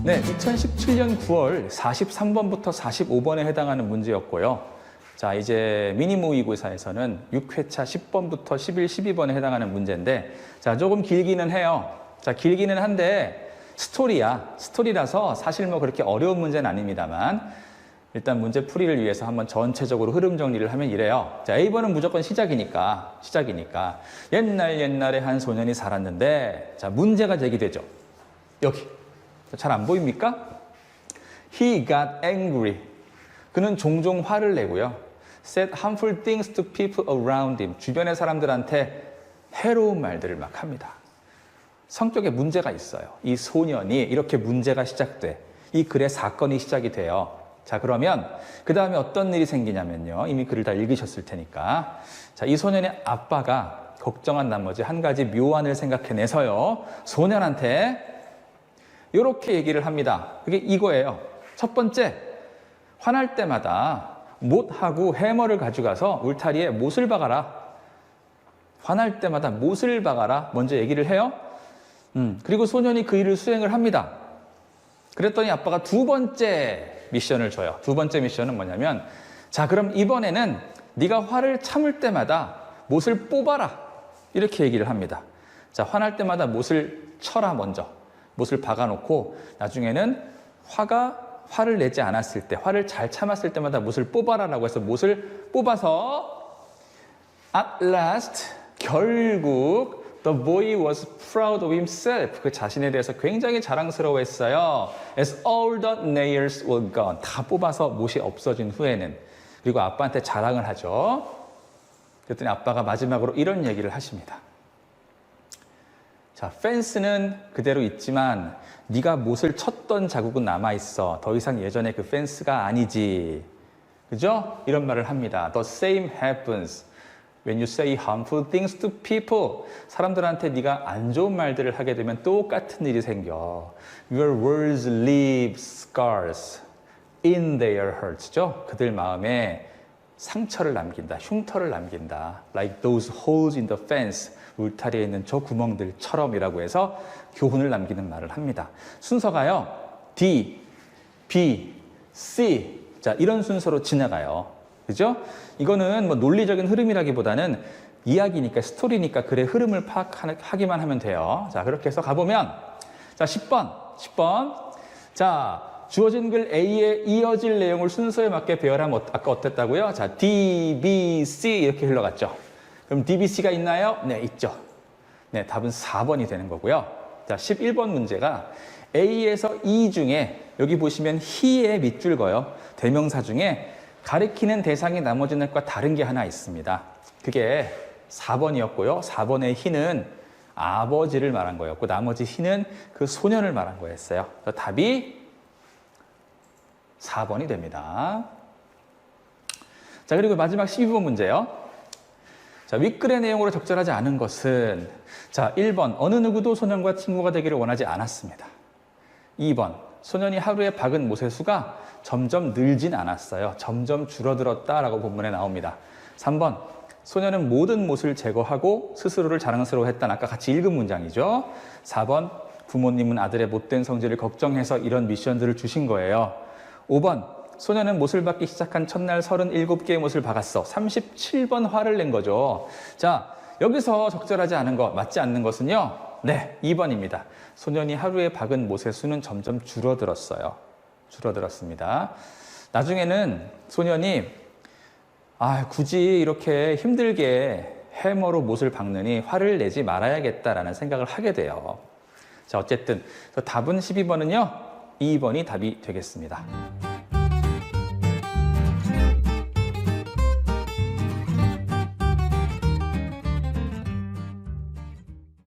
네, 2017년 9월 43번부터 45번에 해당하는 문제였고요. 자, 이제 미니 모의고사에서는 6회차 10번부터 11, 12번에 해당하는 문제인데, 자, 조금 길기는 해요. 자, 길기는 한데 스토리야. 스토리라서 사실 뭐 그렇게 어려운 문제는 아닙니다만, 일단 문제 풀이를 위해서 한번 전체적으로 흐름 정리를 하면 이래요. 자, A번은 무조건 시작이니까. 옛날에 한 소년이 살았는데, 자, 문제가 제기되죠. 여기. 잘 안 보입니까? He got angry. 그는 종종 화를 내고요. Said harmful things to people around him. 주변의 사람들한테 해로운 말들을 막 합니다. 성격에 문제가 있어요. 이 소년이 이렇게 문제가 시작돼. 이 글의 사건이 시작이 돼요. 자, 그러면 그 다음에 어떤 일이 생기냐면요. 이미 글을 다 읽으셨을 테니까. 자, 이 소년의 아빠가 걱정한 나머지 한 가지 묘안을 생각해내서요. 소년한테 이렇게 얘기를 합니다. 그게 이거예요. 첫 번째, 화날 때마다 못하고 해머를 가져가서 울타리에 못을 박아라. 화날 때마다 못을 박아라. 먼저 얘기를 해요. 그리고 소년이 그 일을 수행을 합니다. 그랬더니 아빠가 두 번째 미션을 줘요. 두 번째 미션은 뭐냐면, 자, 그럼 이번에는 네가 화를 참을 때마다 못을 뽑아라. 이렇게 얘기를 합니다. 자, 화날 때마다 못을 쳐라, 먼저. 못을 박아놓고 나중에는 화를 내지 않았을 때, 화를 잘 참았을 때마다 못을 뽑아라라고 해서 못을 뽑아서 at last, 결국 the boy was proud of himself. 그 자신에 대해서 굉장히 자랑스러워했어요. As all the nails were gone. 다 뽑아서 못이 없어진 후에는. 그리고 아빠한테 자랑을 하죠. 그랬더니 아빠가 마지막으로 이런 얘기를 하십니다. 자, 펜스는 그대로 있지만 네가 못을 쳤던 자국은 남아있어. 더 이상 예전에 그 펜스가 아니지. 그죠? 이런 말을 합니다. The same happens when you say harmful things to people. 사람들한테 네가 안 좋은 말들을 하게 되면 똑같은 일이 생겨. Your words leave scars in their hearts죠? 그들 마음에 상처를 남긴다. 흉터를 남긴다. Like those holes in the fence. 울타리에 있는 저 구멍들처럼이라고 해서 교훈을 남기는 말을 합니다. 순서가요. D, B, C. 자, 이런 순서로 지나가요. 그죠? 이거는 뭐 논리적인 흐름이라기보다는 이야기니까, 스토리니까 글의 흐름을 파악하기만 하면 돼요. 자, 그렇게 해서 가보면, 자, 10번. 자, 주어진 글 A에 이어질 내용을 순서에 맞게 배열하면 아까 어땠다고요? 자, D, B, C 이렇게 흘러갔죠. 그럼 D, B, C가 있나요? 네, 있죠. 네, 답은 4번이 되는 거고요. 자, 11번 문제가 A에서 E 중에 여기 보시면 he의 밑줄 그어요. 대명사 중에 가리키는 대상이 나머지들과 다른 게 하나 있습니다. 그게 4번이었고요. 4번의 he는 아버지를 말한 거였고 나머지 he는 그 소년을 말한 거였어요. 그래서 답이 4번이 됩니다. 자, 그리고 마지막 12번 문제요. 자, 윗글의 내용으로 적절하지 않은 것은, 자, 1번, 어느 누구도 소년과 친구가 되기를 원하지 않았습니다. 2번, 소년이 하루에 박은 못의 수가 점점 늘진 않았어요. 점점 줄어들었다라고 본문에 나옵니다. 3번, 소년은 모든 못을 제거하고 스스로를 자랑스러워했다는 아까 같이 읽은 문장이죠. 4번, 부모님은 아들의 못된 성질을 걱정해서 이런 미션들을 주신 거예요. 5번, 소년은 못을 박기 시작한 첫날 37개의 못을 박았어. 37번 화를 낸 거죠. 자, 여기서 적절하지 않은 거, 맞지 않는 것은요. 네, 2번입니다. 소년이 하루에 박은 못의 수는 점점 줄어들었어요. 줄어들었습니다. 나중에는 소년이 굳이 이렇게 힘들게 해머로 못을 박느니 화를 내지 말아야겠다라는 생각을 하게 돼요. 자, 어쨌든 답은 12번은요. 2번이 답이 되겠습니다.